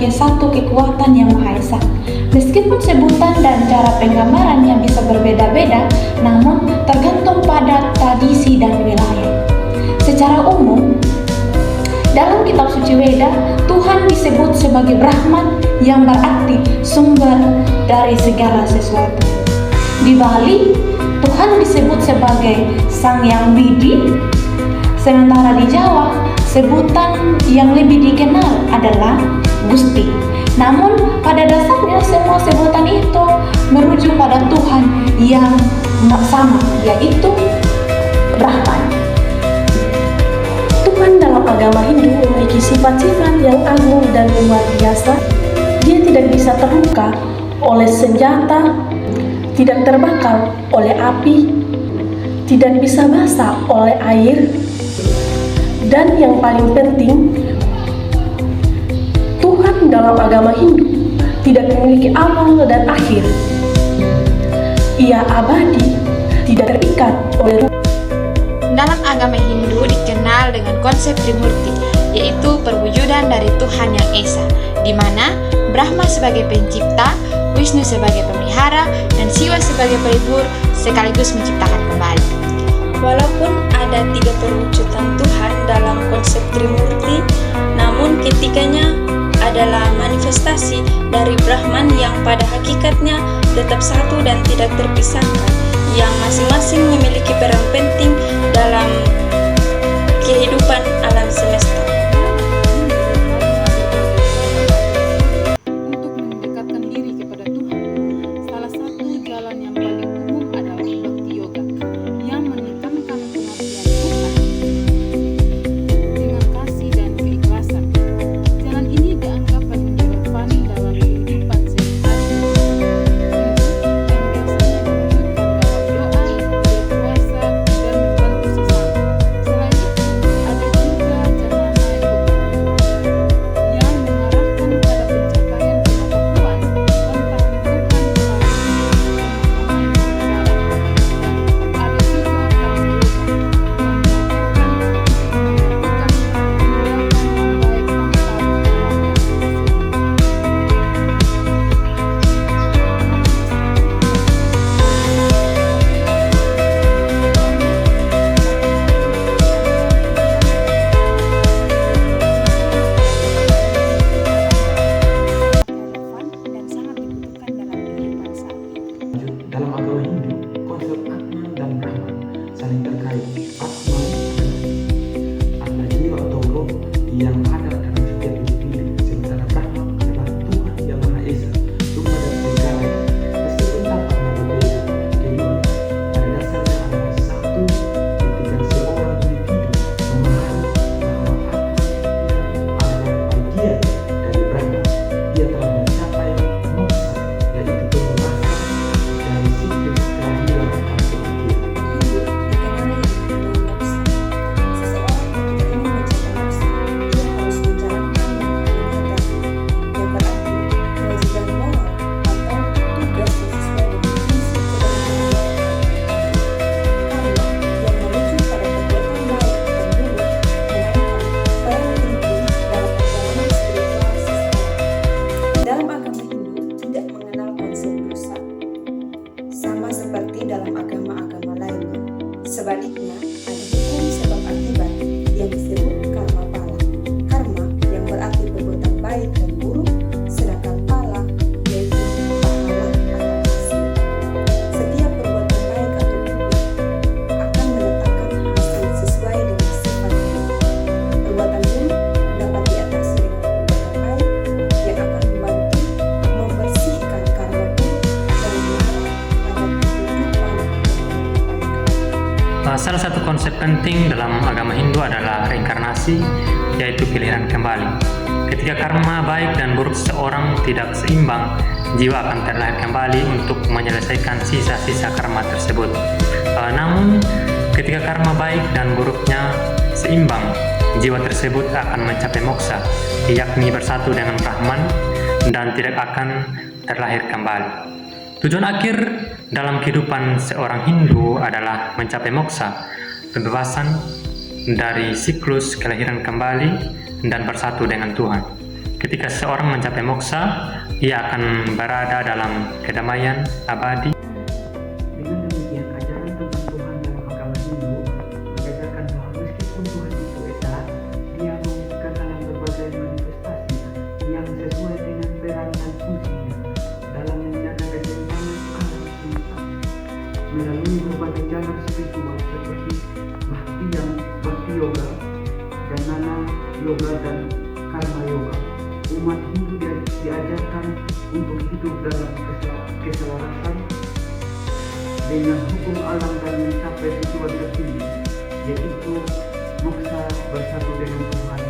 sebagai satu kekuatan yang Maha Esa. Meskipun sebutan dan cara penggambarannya bisa berbeda-beda, namun tergantung pada tradisi dan wilayah. Secara umum, dalam kitab suci Weda, Tuhan disebut sebagai Brahman yang berarti sumber dari segala sesuatu. Di Bali, Tuhan disebut sebagai Sang Yang Widi, sementara di Jawa, sebutan yang lebih dikenal adalah Gusti. Namun pada dasarnya semua sebutan itu merujuk pada Tuhan yang sama, yaitu Brahman. Tuhan dalam agama Hindu memiliki sifat-sifat yang agung dan luar biasa. Dia tidak bisa terluka oleh senjata, tidak terbakar oleh api, tidak bisa basah oleh air, dan yang paling penting, Tuhan dalam agama Hindu tidak memiliki awal dan akhir. Ia abadi, tidak terikat oleh. Dalam agama Hindu dikenal dengan konsep Trimurti, yaitu perwujudan dari Tuhan Yang Esa, di mana Brahma sebagai pencipta, Wisnu sebagai pemelihara, dan Siwa sebagai pelipur sekaligus menciptakan kembali. Walaupun ada 3 perwujudan Tuhan dalam konsep Trimurti, namun ketiganya adalah manifestasi dari Brahman yang pada hakikatnya tetap satu dan tidak terpisahkan, yang masing-masing memiliki peran penting dalam kehidupan alam semesta. Untuk mendekatkan diri kepada Tuhan, salah satu jalan yang paling umum adalah Bhakti Yoga, yang menekankan pengabdian Tuhan dengan kasih dan keikhlasan. Jalan ini dianggap paling relevan dalam kehidupan sehari-hari yang biasanya diwujudkan dalam doa, berpuasa, dan membantu sesama. Selain itu, ada juga Jnana Yoga yang mengarahkan pada pencapaian pengetahuan tentang Tuhan melalui pemahaman dalam. Dan ada juga Karma Yoga yang mengajarkan untuk melakukan tindakan yang baik tanpa berpikir. Relevan dan sangat dibutuhkan dalam kehidupan saat ini. Dalam agama Hindu, konsep Atman dan Brahman saling terkait. Atman adalah jiwa atau roh yang ada dalam setiap individu, sementara Brahman adalah Tuhan yang Maha Esa, sumber dari segala. Meskipun tampaknya berbeda, kedua pada dasarnya adalah satu ketika seorang individu memahami bahwa Atman adalah bagian dari Brahman. Dia telah mencapai moksa, yaitu pembebasan dari siklus kelahiran atau kematian. Hindu dikenal dengan moksa. Seseorang ketika ingin mencapai moksa, dia harus menjalankan yang berarti kewajiban moral atau tugas yang sesuai dengan prinsip kebenaran. Karma yang merujuk pada perbuatan baik dan buruk memainkan peran penting dalam perjalanan spiritual seseorang. Dalam agama Hindu tidak mengenal konsep dosa, sama seperti dalam agama-agama lainnya. Sebaliknya, ada hukum sebab akibat yang disebut karma pala. Karma yang berarti perbuatan baik dan buruk, sedangkan pala yaitu pahala atau hasil. Setiap perbuatan baik atau buruk akan mendatangkan hasil sesuai dengan sifat hidup. Perbuatan buruk dapat diatasi dengan perbuatan baik yang akan membantu membersihkan karma buruk dan mengarah pada kehidupan yang menyerupai. Salah satu konsep penting dalam agama Hindu adalah reinkarnasi, yaitu kelahiran kembali. Ketika karma baik dan buruk seseorang tidak seimbang, jiwa akan terlahir kembali untuk menyelesaikan sisa-sisa karma tersebut. Namun, ketika karma baik dan buruknya seimbang, jiwa tersebut akan mencapai moksa, yakni bersatu dengan Brahman dan tidak akan terlahir kembali. Tujuan akhir dalam kehidupan seorang Hindu adalah mencapai moksa, pembebasan dari siklus kelahiran kembali, dan bersatu dengan Tuhan. Ketika seseorang mencapai moksa, ia akan berada dalam kedamaian abadi. Dengan demikian, ajaran tentang Tuhan dalam agama Hindu mengajarkan bahwa meskipun Tuhan itu esa, Dia mewujudkan dalam berbagai manifestasi yang sesuai dengan peran dan fungsinya dalam menjaga keseimbangan alam semesta melalui berbagai jalur spiritual seperti Bhakti Yoga, Jnana Yoga, dan Karma Yoga. Umat Hindu diajarkan untuk hidup dalam keselarasan dengan hukum alam dan mencapai tujuan tertinggi, yaitu moksa bersatu dengan Tuhan